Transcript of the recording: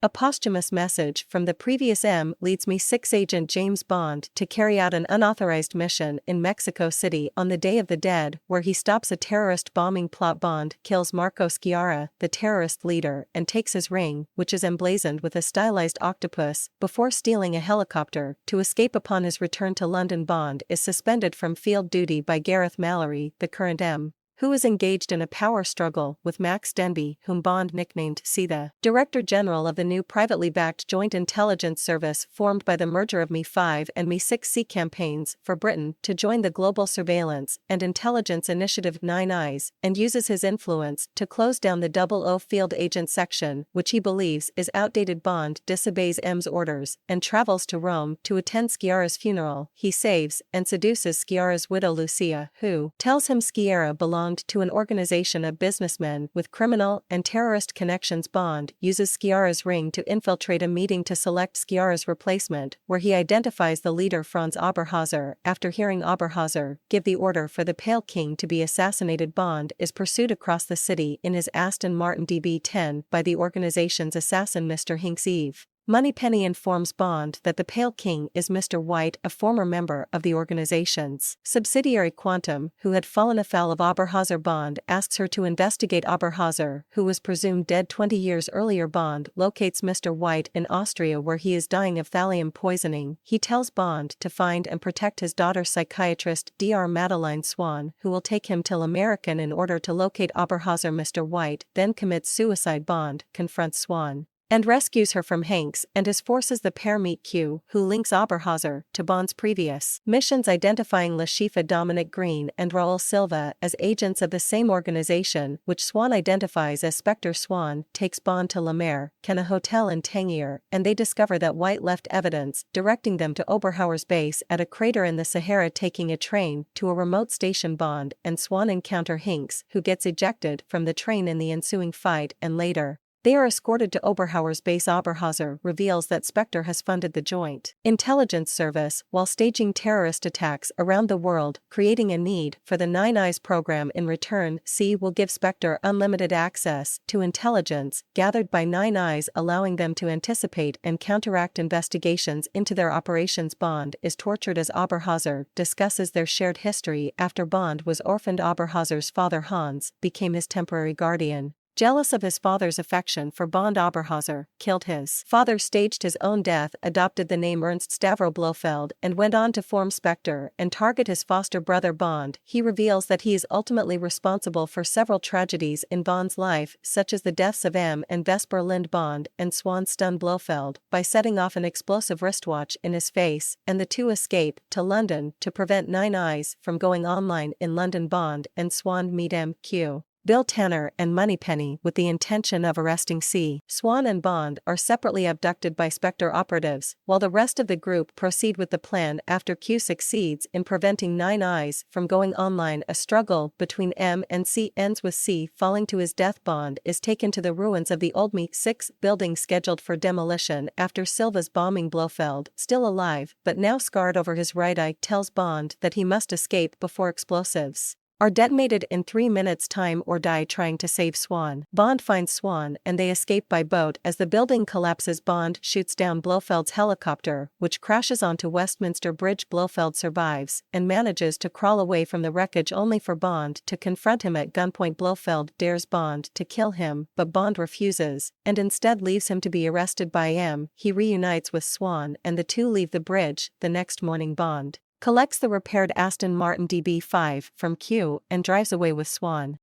A posthumous message from the previous M leads me 6 Agent James Bond to carry out an unauthorized mission in Mexico City on the Day of the Dead, where he stops a terrorist bombing plot. Bond kills Marco Sciarra, the terrorist leader, and takes his ring, which is emblazoned with a stylized octopus, before stealing a helicopter to escape. Upon his return to London, Bond is suspended from field duty by Gareth Mallory, the current M, who is engaged in a power struggle with Max Denby, whom Bond nicknamed C, the Director General of the new privately backed joint intelligence service formed by the merger of Mi-5 and Mi-6C campaigns for Britain to join the global surveillance and intelligence initiative Nine Eyes, and uses his influence to close down the 00 field agent section, which he believes is outdated. Bond disobeys M's orders and travels to Rome to attend Sciarra's funeral. He saves and seduces Sciarra's widow Lucia, who tells him Sciarra belongs to an organization of businessmen with criminal and terrorist connections. Bond uses Sciarra's ring to infiltrate a meeting to select Sciarra's replacement, where he identifies the leader Franz Oberhauser. After hearing Oberhauser give the order for the Pale King to be assassinated, Bond is pursued across the city in his Aston Martin DB10 by the organization's assassin Mr. Hinks. Eve Moneypenny informs Bond that the Pale King is Mr. White, a former member of the organization's subsidiary Quantum, who had fallen afoul of Oberhauser. Bond asks her to investigate Oberhauser, who was presumed dead 20 years earlier. Bond locates Mr. White in Austria, where he is dying of thallium poisoning. He tells Bond to find and protect his daughter, psychiatrist Dr. Madeline Swan, who will take him till America in order to locate Oberhauser. Mr. White then commits suicide. Bond confronts Swan and rescues her from Hanks and his forces. The pair meet Q, who links Oberhauser to Bond's previous missions, identifying Lashifa Dominic Green and Raul Silva as agents of the same organization, which Swan identifies as Spectre. Swan takes Bond to La Mer, a hotel in Tangier, and they discover that White left evidence directing them to Oberhauser's base at a crater in the Sahara. Taking a train to a remote station, Bond and Swan encounter Hinks, who gets ejected from the train in the ensuing fight, and later they are escorted to Oberhauser's base. Oberhauser reveals that Spectre has funded the joint intelligence service while staging terrorist attacks around the world, creating a need for the Nine Eyes program. In return, C will give Spectre unlimited access to intelligence gathered by Nine Eyes, allowing them to anticipate and counteract investigations into their operations. Bond is tortured as Oberhauser discusses their shared history. After Bond was orphaned, Oberhauser's father Hans became his temporary guardian. Jealous of his father's affection for Bond, Oberhauser killed his father, staged his own death, adopted the name Ernst Stavro Blofeld, and went on to form Spectre and target his foster brother Bond. He reveals that he is ultimately responsible for several tragedies in Bond's life, such as the deaths of M and Vesper Lind. Bond and Swan stun Blofeld by setting off an explosive wristwatch in his face, and the two escape to London to prevent Nine Eyes from going online. In London, Bond and Swan meet M.Q. Bill Tanner and Moneypenny with the intention of arresting C. Swan and Bond are separately abducted by Spectre operatives, while the rest of the group proceed with the plan. After Q succeeds in preventing Nine Eyes from going online, a struggle between M and C ends with C falling to his death. Bond is taken to the ruins of the old Mi-6 building scheduled for demolition after Silva's bombing. Blofeld, still alive but now scarred over his right eye, tells Bond that he must escape before explosives are detonated in 3 minutes' time or die trying to save Swan. Bond finds Swan and they escape by boat. As the building collapses, Bond shoots down Blofeld's helicopter, which crashes onto Westminster Bridge. Blofeld survives and manages to crawl away from the wreckage, only for Bond to confront him at gunpoint. Blofeld dares Bond to kill him, but Bond refuses and instead leaves him to be arrested by M. He reunites with Swan and the two leave the bridge. The next morning, Bond collects the repaired Aston Martin DB5 from Q and drives away with Swan.